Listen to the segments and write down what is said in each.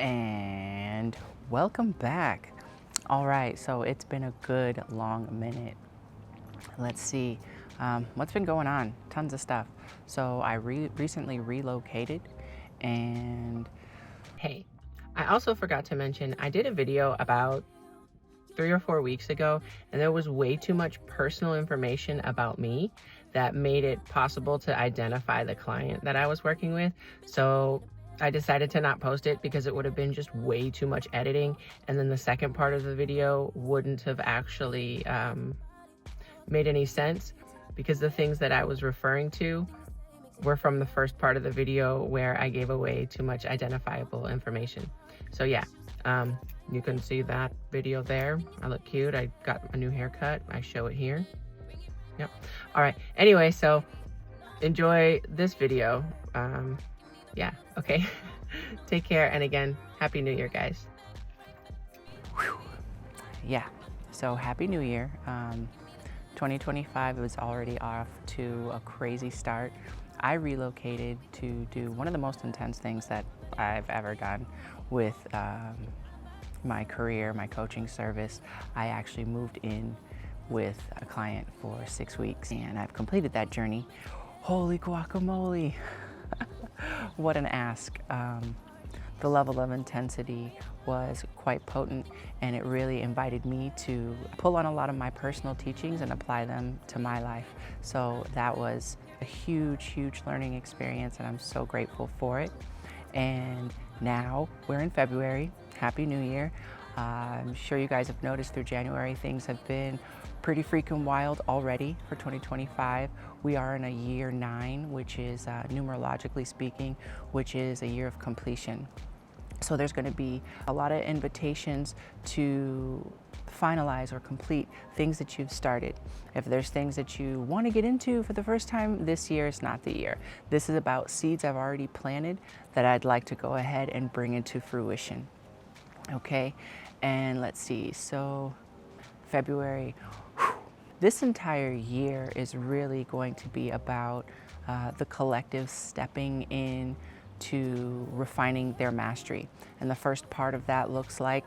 And welcome back. All right, so it's been a good long minute. Let's see, what's been going on? Tons of stuff. So I recently relocated, and hey, I also forgot to mention I did a video about 3 or 4 weeks ago, and there was way too much personal information about me that made it possible to identify the client that I was working with. So I decided to not post it because it would have been just way too much editing, and then the second part of the video wouldn't have actually made any sense, because the things that I was referring to were from the first part of the video where I gave away too much identifiable information. So yeah, you can see that video there. I look cute. I got a new haircut. I show it here. Yep. All right. Anyway, so enjoy this video. Yeah. Okay. Take care. And again, Happy New Year, guys. Whew. Yeah. So Happy New Year. 2025 was already off to a crazy start. I relocated to do one of the most intense things that I've ever done with my career, my coaching service. I actually moved in with a client for 6 weeks, and I've completed that journey. Holy guacamole! What an ask. The level of intensity was quite potent, and it really invited me to pull on a lot of my personal teachings and apply them to my life. So that was a huge, huge learning experience, and I'm so grateful for it. And now we're in February. Happy New Year. I'm sure you guys have noticed through January things have been pretty freaking wild already for 2025. We are in a year 9, which is numerologically speaking, which is a year of completion. So there's going to be a lot of invitations to finalize or complete things that you've started. If there's things that you want to get into for the first time, this year is not the year. This is about seeds I've already planted that I'd like to go ahead and bring into fruition. Okay, and let's see, so February, this entire year is really going to be about the collective stepping in to refining their mastery. And the first part of that looks like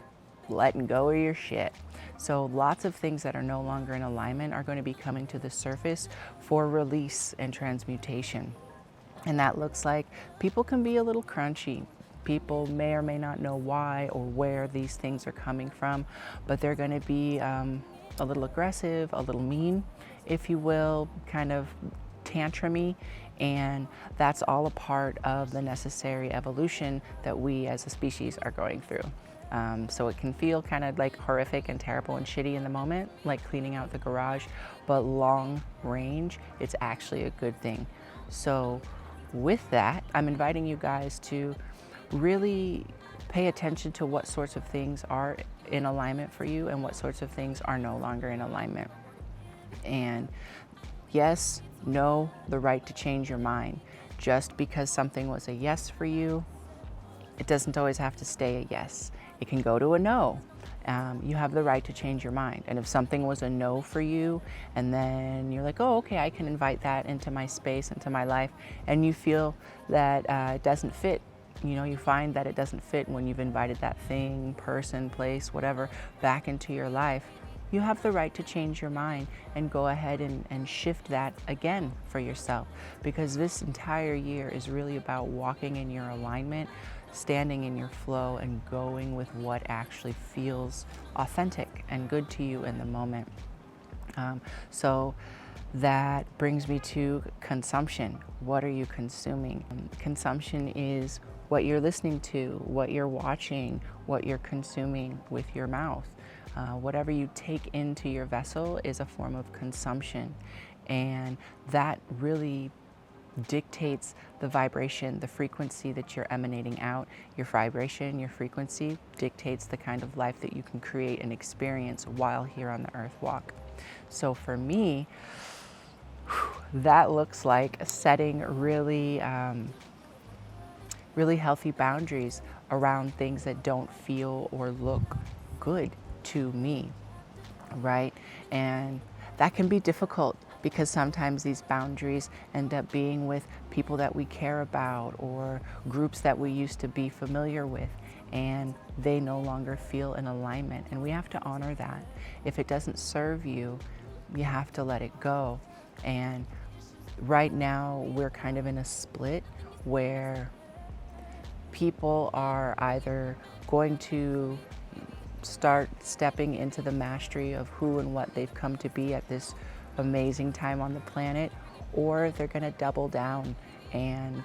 letting go of your shit. So lots of things that are no longer in alignment are going to be coming to the surface for release and transmutation. And that looks like people can be a little crunchy. People may or may not know why or where these things are coming from, but they're going to be a little aggressive, a little mean, if you will, kind of tantrumy, and that's all a part of the necessary evolution that we as a species are going through. So it can feel kind of like horrific and terrible and shitty in the moment, like cleaning out the garage, but long range, it's actually a good thing. So with that, I'm inviting you guys to really pay attention to what sorts of things are in alignment for you and what sorts of things are no longer in alignment. And yes, know the right to change your mind. Just because something was a yes for you, it doesn't always have to stay a yes. It can go to a no. You have the right to change your mind. And if something was a no for you, and then you're like, oh, okay, I can invite that into my space, into my life, and you feel that it doesn't fit, you find that it doesn't fit when you've invited that thing, person, place, whatever, back into your life, you have the right to change your mind and go ahead and shift that again for yourself. Because this entire year is really about walking in your alignment, standing in your flow, and going with what actually feels authentic and good to you in the moment. So that brings me to consumption. What are you consuming? Consumption is what you're listening to, what you're watching, what you're consuming with your mouth. Whatever you take into your vessel is a form of consumption, and that really dictates the vibration, the frequency that you're emanating out. Your vibration, your frequency dictates the kind of life that you can create and experience while here on the earth walk. So for me, that looks like setting really healthy boundaries around things that don't feel or look good to me, right? And that can be difficult because sometimes these boundaries end up being with people that we care about or groups that we used to be familiar with. and they no longer feel in alignment. And we have to honor that. If it doesn't serve you, you have to let it go. And right now we're kind of in a split where people are either going to start stepping into the mastery of who and what they've come to be at this amazing time on the planet, or they're going to double down and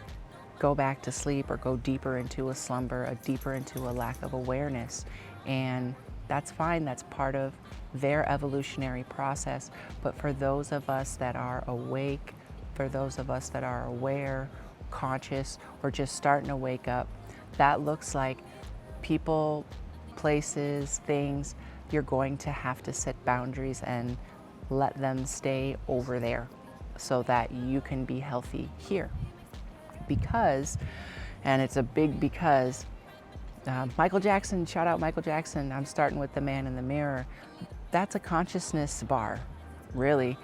go back to sleep or go deeper into a slumber, deeper into a lack of awareness. And that's fine, that's part of their evolutionary process. But for those of us that are awake, for those of us that are aware, conscious, or just starting to wake up, that looks like people, places, things. You're going to have to set boundaries and let them stay over there so that you can be healthy here. Because, and it's a big because, Michael Jackson, shout out Michael Jackson, I'm starting with the man in the mirror. That's a consciousness bar, really.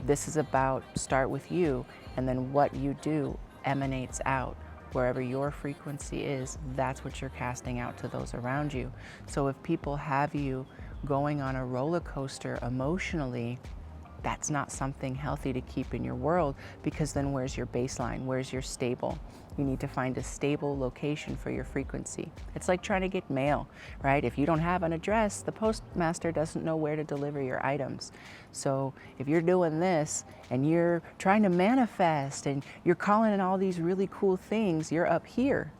This is about start with you, and then what you do emanates out. Wherever your frequency is, that's what you're casting out to those around you. So if people have you going on a roller coaster emotionally, that's not something healthy to keep in your world, because then where's your baseline? Where's your stable? You need to find a stable location for your frequency. It's like trying to get mail, right? If you don't have an address, the postmaster doesn't know where to deliver your items. So if you're doing this and you're trying to manifest and you're calling in all these really cool things, you're up here.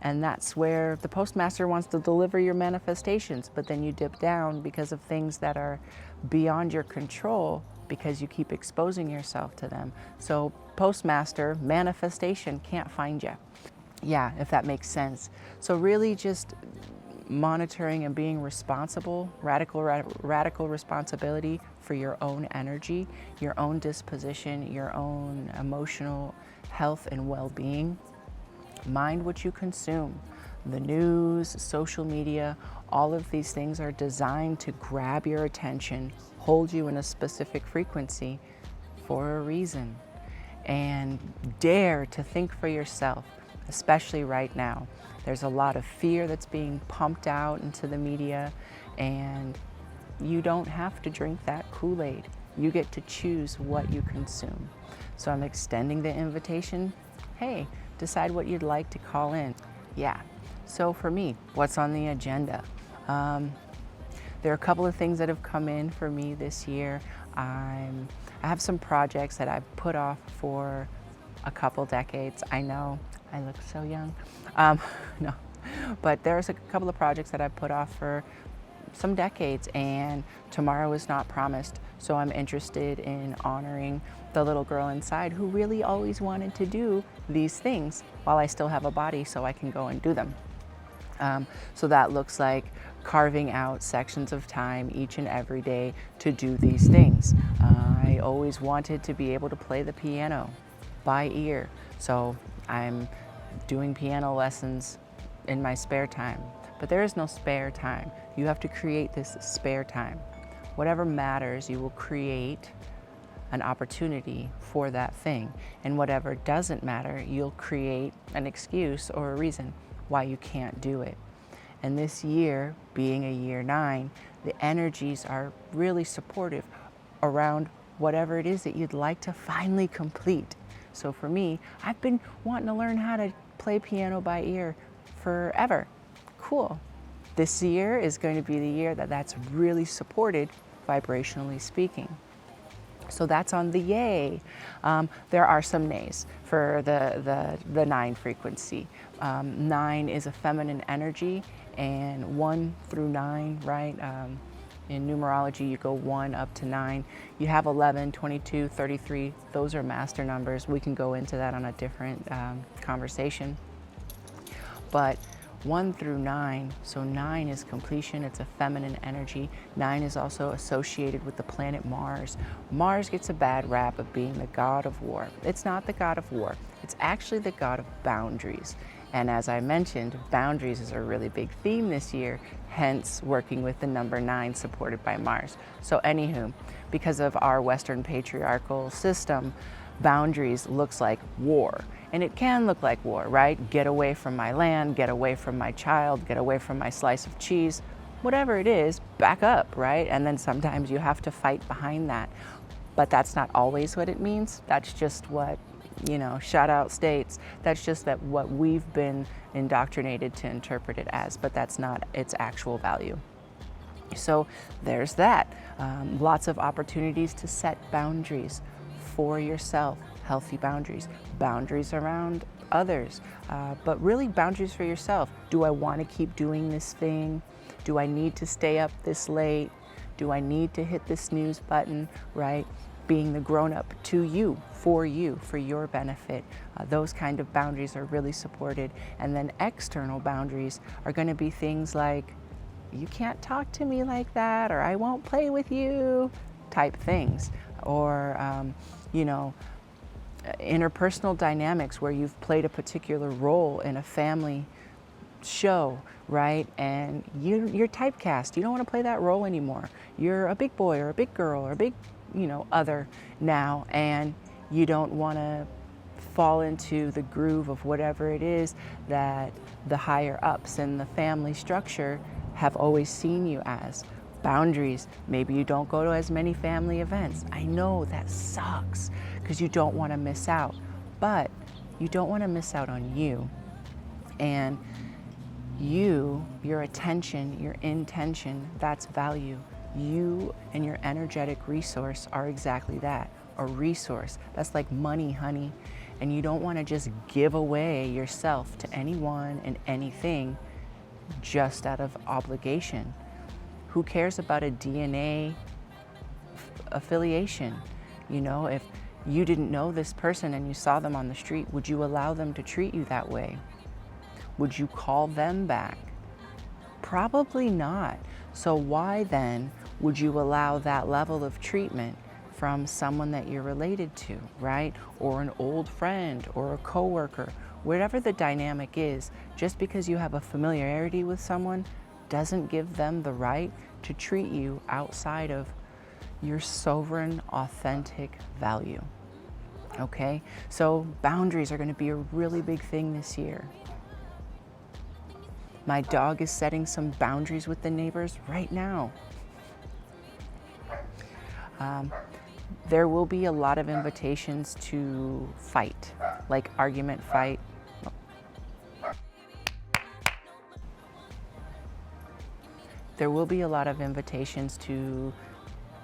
And that's where the postmaster wants to deliver your manifestations, but then you dip down because of things that are beyond your control, because you keep exposing yourself to them. So postmaster, manifestation can't find you. Yeah, if that makes sense. So really just monitoring and being responsible, radical responsibility for your own energy, your own disposition, your own emotional health and well-being. Mind what you consume. The news, social media, all of these things are designed to grab your attention, hold you in a specific frequency for a reason. And dare to think for yourself, especially right now. There's a lot of fear that's being pumped out into the media, and you don't have to drink that Kool-Aid. You get to choose what you consume. So I'm extending the invitation. Hey, decide what you'd like to call in. Yeah, so for me, what's on the agenda? There are a couple of things that have come in for me this year. I have some projects that I've put off for a couple decades. I know, I look so young. No, but there's a couple of projects that I've put off for some decades, and tomorrow is not promised. So I'm interested in honoring the little girl inside who really always wanted to do these things while I still have a body so I can go and do them. So that looks like carving out sections of time each and every day to do these things. I always wanted to be able to play the piano by ear. So I'm doing piano lessons in my spare time. But there is no spare time. You have to create this spare time. Whatever matters, you will create an opportunity for that thing. And whatever doesn't matter, you'll create an excuse or a reason why you can't do it. And this year, being a year 9, the energies are really supportive around whatever it is that you'd like to finally complete. So for me, I've been wanting to learn how to play piano by ear forever. Cool. This year is going to be the year that that's really supported, vibrationally speaking. So that's on the yay. There are some nays for the 9 frequency. 9 is a feminine energy, and 1 through 9, right? In numerology, you go 1 up to 9. You have 11, 22, 33. Those are master numbers. We can go into that on a different conversation. But 1 through 9, so 9 is completion, it's a feminine energy. 9 is also associated with the planet Mars. Mars gets a bad rap of being the god of war. It's not the god of war, it's actually the god of boundaries. And as I mentioned, boundaries is a really big theme this year, hence working with the number 9 supported by Mars. So anywho, because of our Western patriarchal system, boundaries looks like war. And it can look like war, right? Get away from my land, get away from my child, get away from my slice of cheese. Whatever it is, back up, right? And then sometimes you have to fight behind that. But that's not always what it means. That's just what, shout out states. That's just that what we've been indoctrinated to interpret it as, but that's not its actual value. So there's that. Lots of opportunities to set boundaries for yourself, healthy boundaries, boundaries around others, but really boundaries for yourself. Do I want to keep doing this thing? Do I need to stay up this late? Do I need to hit the snooze button, right? Being the grown-up to you, for your benefit. Those kind of boundaries are really supported. And then external boundaries are going to be things like, you can't talk to me like that, or I won't play with you, type things. Or, interpersonal dynamics where you've played a particular role in a family show, right? And you're typecast. You don't want to play that role anymore. You're a big boy or a big girl or a big, other now, and you don't want to fall into the groove of whatever it is that the higher ups in the family structure have always seen you as. Boundaries. Maybe you don't go to as many family events. I know that sucks because you don't want to miss out, but you don't want to miss out on you. And your attention, your intention, that's value. You and your energetic resource are exactly that, a resource. That's like money, honey. And you don't want to just give away yourself to anyone and anything just out of obligation. Who cares about a DNA affiliation? If you didn't know this person and you saw them on the street, would you allow them to treat you that way? Would you call them back? Probably not. So why then would you allow that level of treatment from someone that you're related to, right? Or an old friend or a coworker, whatever the dynamic is, just because you have a familiarity with someone doesn't give them the right to treat you outside of your sovereign, authentic value. Okay? So boundaries are going to be a really big thing this year. My dog is setting some boundaries with the neighbors right now. There will be a lot of invitations to fight, like argument fight. There will be a lot of invitations to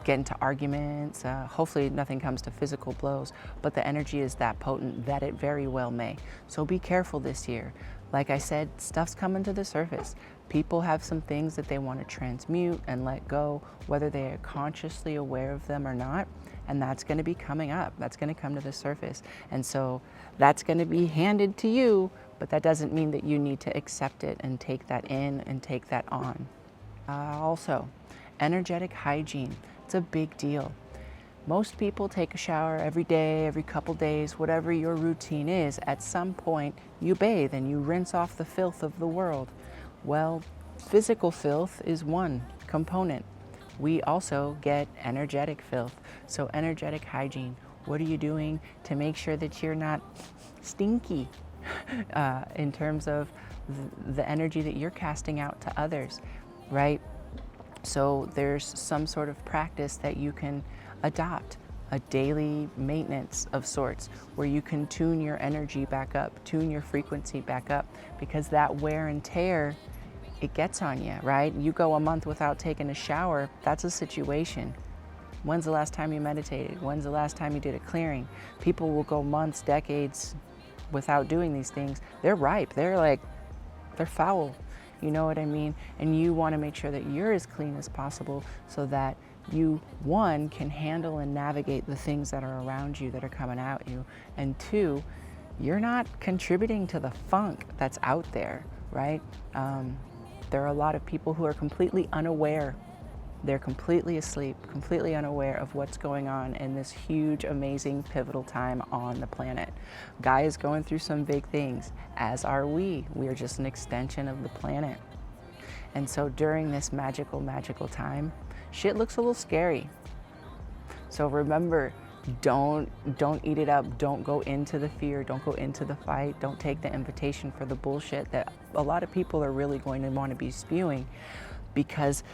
get into arguments. Hopefully nothing comes to physical blows, but the energy is that potent that it very well may. So be careful this year. Like I said, stuff's coming to the surface. People have some things that they want to transmute and let go, whether they are consciously aware of them or not. And that's going to be coming up. That's going to come to the surface. And so that's going to be handed to you, but that doesn't mean that you need to accept it and take that in and take that on. Also, energetic hygiene. It's a big deal. Most people take a shower every day, every couple days, whatever your routine is. At some point, you bathe and you rinse off the filth of the world. Well, physical filth is one component. We also get energetic filth. So energetic hygiene. What are you doing to make sure that you're not stinky in terms of the energy that you're casting out to others, right? So there's some sort of practice that you can adopt, a daily maintenance of sorts, where you can tune your energy back up, tune your frequency back up, because that wear and tear, it gets on you, right? You go a month without taking a shower, that's a situation. When's the last time you meditated? When's the last time you did a clearing? People will go months, decades without doing these things. They're ripe, they're foul. You know what I mean? And you want to make sure that you're as clean as possible so that you, one, can handle and navigate the things that are around you that are coming at you, and two, you're not contributing to the funk that's out there, right? There are a lot of people who are completely unaware. They're completely asleep, completely unaware of what's going on in this huge, amazing, pivotal time on the planet. Gaia is going through some big things, as are we. We are just an extension of the planet. And so during this magical, magical time, shit looks a little scary. So remember Don't eat it up. Don't go into the fear. Don't go into the fight. Don't take the invitation for the bullshit that a lot of people are really going to want to be spewing, because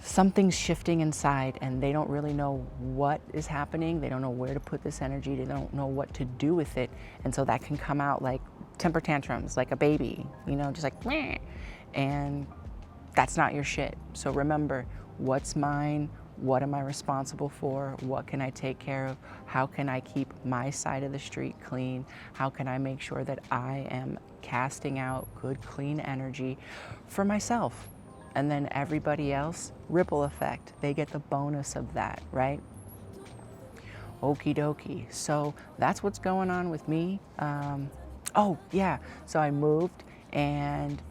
something's shifting inside and they don't really know what is happening. They don't know where to put this energy. They don't know what to do with it. And so that can come out like temper tantrums, like a baby, you know, just like, meh. And that's not your shit. So remember, what's mine? What am I responsible for? What can I take care of? How can I keep my side of the street clean? How can I make sure that I am casting out good, clean energy for myself? And then everybody else, ripple effect. They get the bonus of that, right? Okie dokie. So that's what's going on with me. Oh yeah, so I moved, and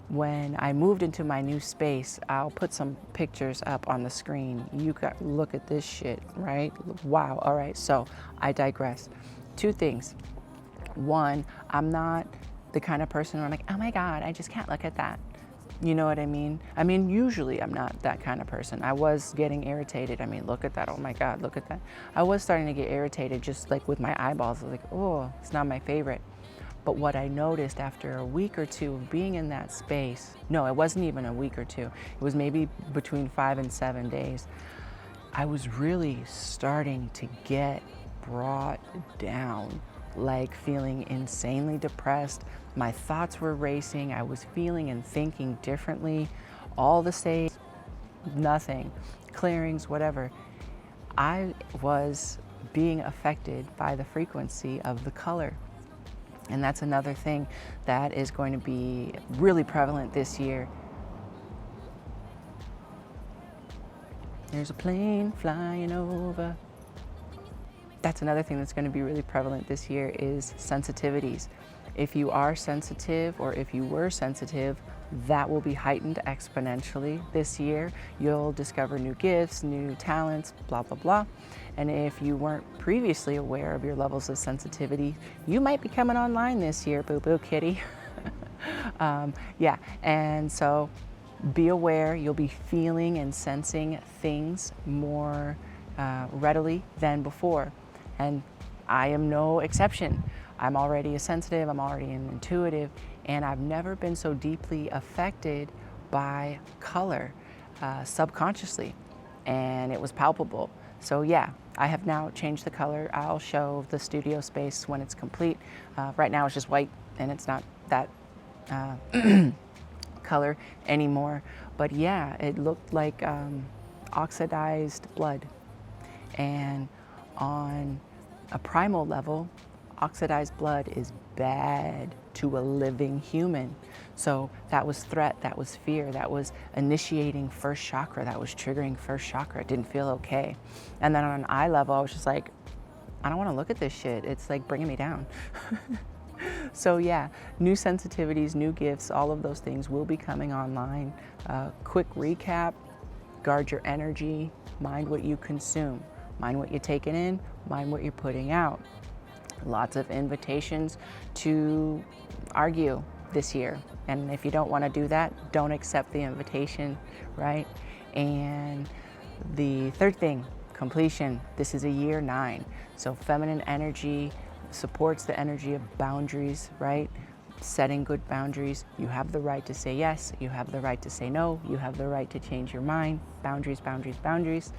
when I moved into my new space, I'll put some pictures up on the screen. You got look at this shit, right? Wow. All right. So I digress. Two things. One, I'm not the kind of person where I'm like, oh my God, I just can't look at that. You know what I mean? I mean, usually I'm not that kind of person. I was getting irritated. I mean, look at that. Oh my God, look at that. I was starting to get irritated just like with my eyeballs. I was like, oh, it's not my favorite. But what I noticed after a week or two of being in that space, no, it wasn't even a week or two. It was maybe between 5 and 7 days. I was really starting to get brought down, like feeling insanely depressed. My thoughts were racing. I was feeling and thinking differently. All the same, nothing, clearings, whatever. I was being affected by the frequency of the color. And that's another thing that is going to be really prevalent this year. There's a plane flying over. That's another thing that's going to be really prevalent this year is sensitivities. If you are sensitive, or if you were sensitive, that will be heightened exponentially this year. You'll discover new gifts, new talents, blah, blah, blah. And if you weren't previously aware of your levels of sensitivity, you might be coming online this year, boo-boo kitty. Yeah, and so be aware. You'll be feeling and sensing things more readily than before. And I am no exception. I'm already a sensitive, I'm already an intuitive, and I've never been so deeply affected by color subconsciously, and it was palpable. So yeah, I have now changed the color. I'll show the studio space when it's complete. Right now it's just white, and it's not that color anymore. But yeah, it looked like oxidized blood. And on a primal level, oxidized blood is bad to a living human. So that was threat, that was fear, that was initiating first chakra, that was triggering first chakra. It didn't feel okay. And then on an eye level, I was just like, I don't want to look at this shit. It's like bringing me down. So yeah, new sensitivities, new gifts, all of those things will be coming online. Quick recap, guard your energy, mind what you consume, mind what you're taking in, mind what you're putting out. Lots of invitations to argue this year. And if you don't want to do that, don't accept the invitation, right? And the third thing, completion. This is a year 9. So feminine energy supports the energy of boundaries, right? Setting good boundaries. You have the right to say yes. You have the right to say no. You have the right to change your mind. Boundaries, boundaries, boundaries.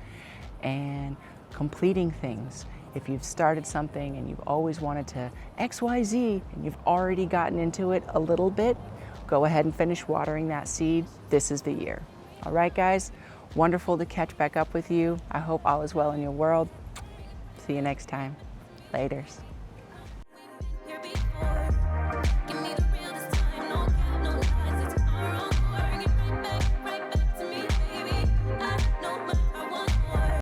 And completing things. If you've started something and you've always wanted to XYZ and you've already gotten into it a little bit, go ahead and finish watering that seed. This is the year. All right, guys, wonderful to catch back up with you. I hope all is well in your world. See you next time. Laters.